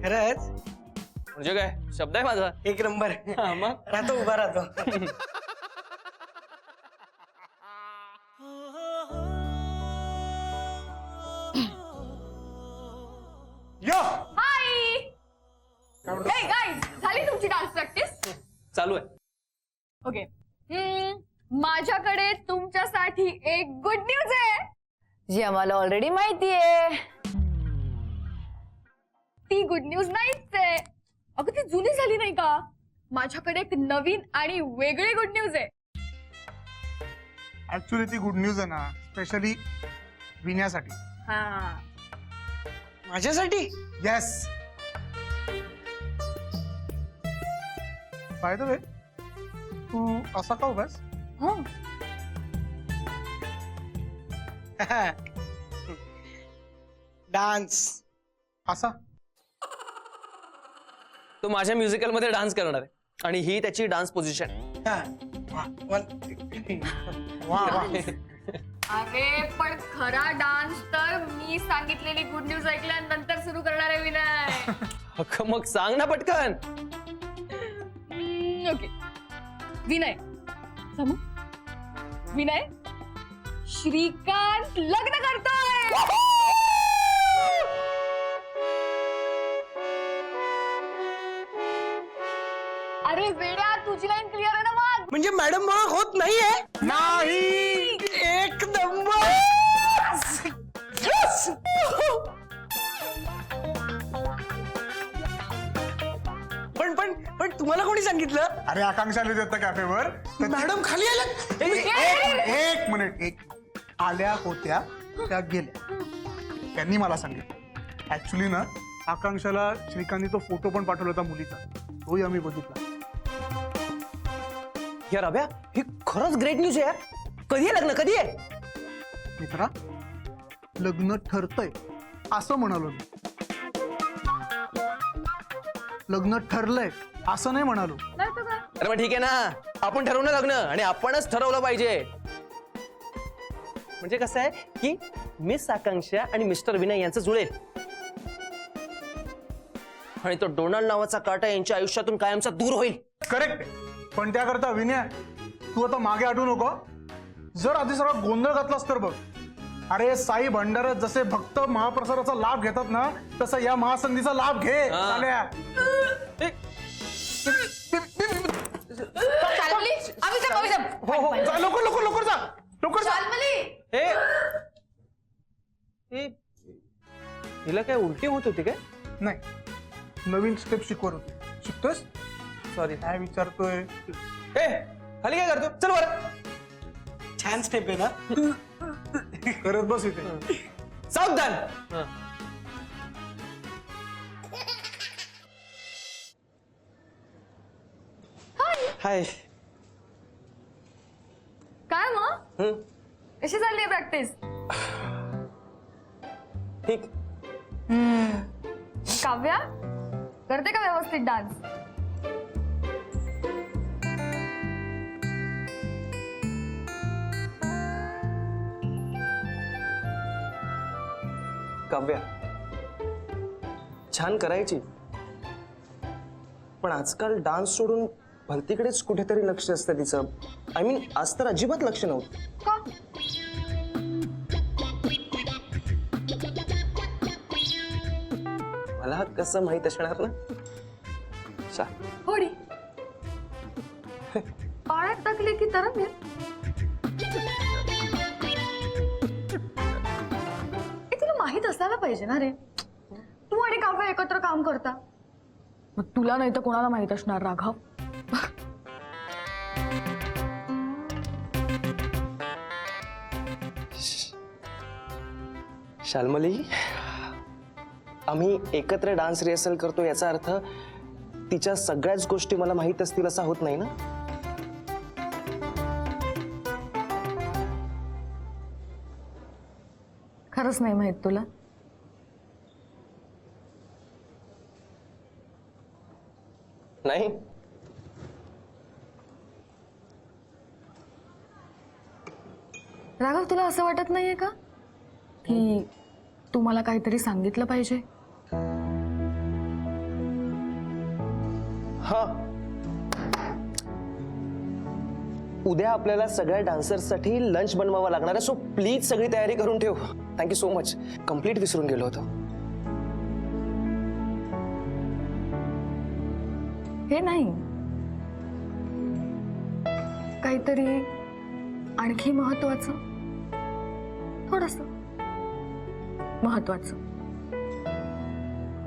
खरंच म्हणजे काय शब्द आहे माझा. एक नंबर. मग राहतो उभा राहतो. यो हाय हे गाईज, झाली तुमची डान्स प्रॅक्टिस? चालू आहे. ओके. माझ्याकडे तुमच्यासाठी एक गुड न्यूज आहे जी आम्हाला ऑलरेडी माहिती आहे. ती गुड न्यूज नाहीच आहे अगं, ती जुनी झाली नाही का? माझ्याकडे एक नवीन आणि वेगळी गुड न्यूज आहे. ऍक्च्युली ती गुड न्यूज आहे ना, स्पेशली विण्यासाठी. हा, माझ्यासाठी. येस. बाय द वे, तू असा का उभास? हं. डान्स. असा तो माझ्या म्युझिकल मध्ये डान्स करणार आहे आणि ही त्याची डान्स पोझिशन. वा वा. अरे पण खरा डान्स तर मी सांगितलेली गुड न्यूज ऐकल्यानंतर सुरू करणार आहे विनय. मग सांग ना पटकन. ओके. विनय समू, विनय श्रीकांत लग्न करतोय. अरे वेड्या, तुझी लाईन क्लिअर आहे ना मग? म्हणजे मॅडम मला होत नाहीये. नाही. एक नंबर. Yes! पण पण पण तुम्हाला कोणी सांगितलं? अरे आकांक्षा आली होती कॅफेवर. मॅडम खाली आल्या. एक मिनिट. आल्या होत्या, त्या गेल्या. त्यांनी मला सांगितलं. ऍक्च्युली ना, आकांक्षाला श्रीकांतनी तो फोटो पण पाठवला होता मुलीचा, तोही आम्ही बघितला. यार अभ्या, ही खरंच ग्रेट न्यूज आहे यार. कधी आहे लग्न, कधी आहे? मित्रा, लग्न ठरतंय असं म्हणालो मी. लग्न ठरलंय असं नाही म्हणालो. नाही तर काय? अरे मग ठीक आहे ना, आपण ठरवू ना लग्न आणि आपणच ठरवलं पाहिजे. म्हणजे कसं आहे की मिस आकांक्षा आणि मिस्टर विनय यांचं जुळेल आणि तो डोनाल्ड नावाचा काटा यांच्या आयुष्यातून कायमचा दूर होईल. करेक्ट. पण त्याकरता विनय, तू आता मागे आठवू नको. जर आधी सगळा गोंधळ घातलास तर बघ. अरे साई भंडार जसे भक्त महाप्रसादाचा लाभ घेतात ना, तसं या महासंधीचा लाभ घे. चाल्या. हो हो, जा लवकर लवकर लवकर जा, लवकर जा. हिला काय उलटी होत होती काय? नाही, नवीन स्टेप शिकवत होते. शिकतोस? सॉरी. काय विचारतोय? खाली काय करतो? चल वर. छान स्टेप आहे ना. करत बस इथे. सावधान. हाय. काय मग कशी चालली आहे प्रॅक्टिस? ठीक. काव्या करते का व्यवस्थित डान्स? काव्या छान करायची, पण आजकाल डान्स सोडून भलतीकडेच कुठेतरी लक्ष असतं तिचं. आय मीन आज तर अजिबात लक्ष नव्हतं. का? मला कसं माहित असणार ना. होडी पाण्यात टाकले की तरंग तुला माहित असायला पाहिजे ना रे. तू आणि काव्य एकत्र काम करता, मग तुला नाही तर कोणाला माहित असणार राघव? शाल्मली, आम्ही एकत्र डान्स रिहर्सल करतो याचा अर्थ तिच्या सगळ्याच गोष्टी मला माहित असतील असा होत नाही ना. खरंच नाही माहित तुला? नाही. राघव, तुला असं वाटत नाहीये का की तू मला काहीतरी सांगितलं पाहिजे? हा, उद्या आपल्याला सगळ्या डान्सर्ससाठी लंच बनवावा लागणार आहे, सो प्लीज सगळी तयारी करून ठेव. Thank you so much. कम्प्लीट विसरून गेलो होतो. हे नाही, काहीतरी आणखी महत्वाचं, थोडस महत्वाचं.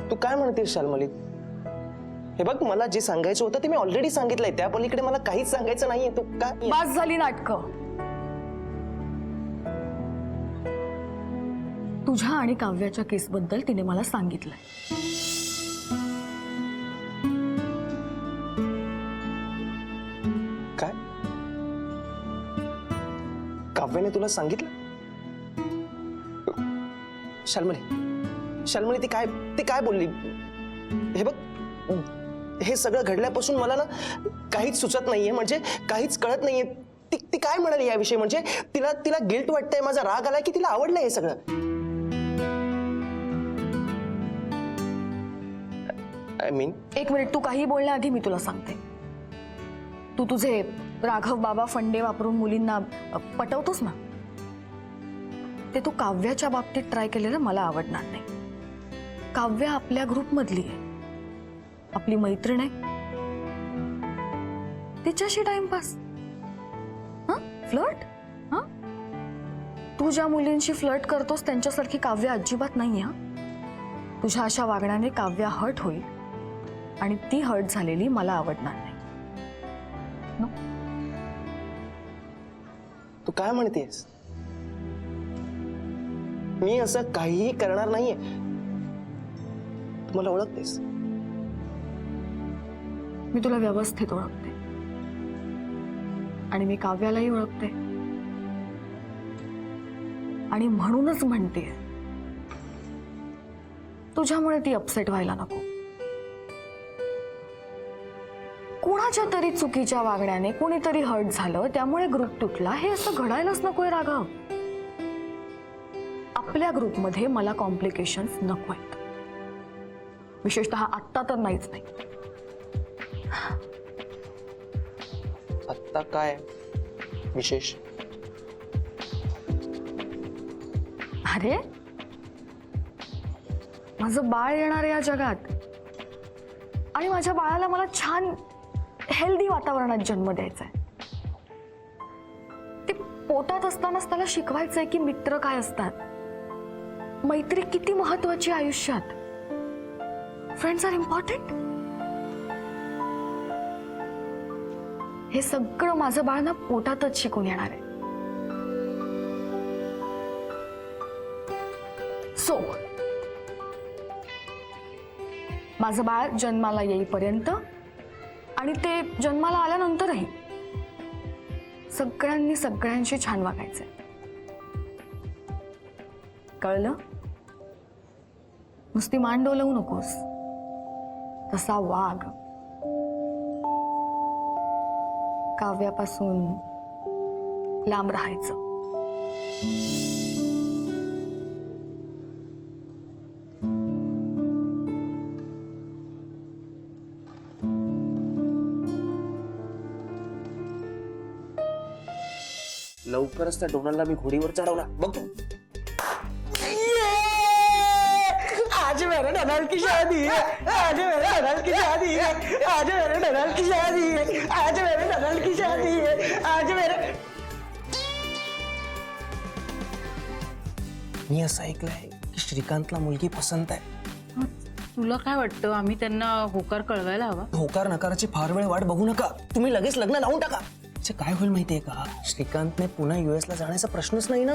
तू काय म्हणतेस शाल्मली? हे बघ, मला जे सांगायचं होतं ते मी ऑलरेडी सांगितलंय. त्या पलीकडे मला काहीच सांगायचं नाहीये. तू काय? बास झाली नाटकं. तुझ्या आणि काव्याच्या केसबद्दल तिने मला सांगितलंय. काय? काव्याने तुला सांगितलं? शाल्मली ती काय बोलली? हे बघ, हे सगळं घडल्यापासून मला ना काहीच सुचत नाहीये, म्हणजे काहीच कळत नाहीये. ती काय म्हणाली याविषयी? म्हणजे तिला गिल्ट वाटतंय, माझा राग आलाय, की तिला आवडलंय हे सगळं? आय मीन, एक मिनिट, तू काही बोलण्याआधी मी तुला सांगते. तू तुझे राघव बाबा फंडे वापरून मुलींना पटवतोस ना, ते तू काव्याच्या बाबतीत ट्राय केलेलं मला आवडणार नाही. काव्य आपल्या ग्रुपमधली आहे, आपली मैत्रीण आहे, तिच्याशी टाइमपास. फ्लर्ट? तू ज्या मुलींशी फ्लर्ट करतोस त्यांच्यासारखी काव्य अजिबात नाही. तुझ्या अशा वागण्याने काव्य हर्ट होईल आणि ती हर्ट झालेली मला आवडणार नाही. तू काय म्हणतेस? मी असं काहीही करणार नाहीये. तू मला ओळखतेस? मी तुला व्यवस्थित ओळखते आणि मी काव्यालाही ओळखते, आणि म्हणूनच म्हणते तुझ्यामुळे ती अपसेट व्हायला नको. कुणाच्या तरी चुकीच्या वागण्याने कोणीतरी हर्ट झालं, त्यामुळे ग्रुप तुटला, हे असं घडायलाच नकोय राघव. आपल्या ग्रुपमध्ये मला कॉम्प्लिकेशन्स नको आहेत, विशेषतः आत्ता तर नाहीच नाही. आत्ता काय विशेष? अरे, माझं बाळ येणार आहे या जगात, आणि माझ्या बाळाला मला छान हेल्दी वातावरणात जन्म द्यायचा आहे. ते पोटात असतानाच त्याला शिकवायचंय की मित्र काय असतात, मैत्री किती महत्वाची आयुष्यात, फ्रेंड्स आर इम्पॉर्टंट. हे सगळं माझं बाळ ना पोटातच शिकून येणार आहे. सो माझं बाळ जन्माला येईपर्यंत आणि ते जन्माला आल्यानंतरही सगळ्यांनी सगळ्यांशी छान वागायचंय, कळलं? नुसती मान डोलवू नकोस, तसा वाघ. काव्यापासून लांब राहायचं. लवकरच त्या डोनालला मी घोडीवर चढवला बघ. आज मेरे डोनाल्ड की शादी है, आज मेरे डोनाल्ड की शादी है, आज मेरे डोनाल्ड की शादी है, आज मेरे डोनाल्ड की शादी है, आज मेरे. मी असं ऐकलंय की श्रीकांतला मुलगी पसंत आहे. तुला काय वाटतं, आम्ही त्यांना होकार कळवायला हवा? होकार नकाराची फार वेळ वाट बघू नका, तुम्ही लगेच लग्न लावून टाका. काय होईल माहितीये का, श्रीकांतने पुन्हा US ला जाण्याचा प्रश्नच नाही ना.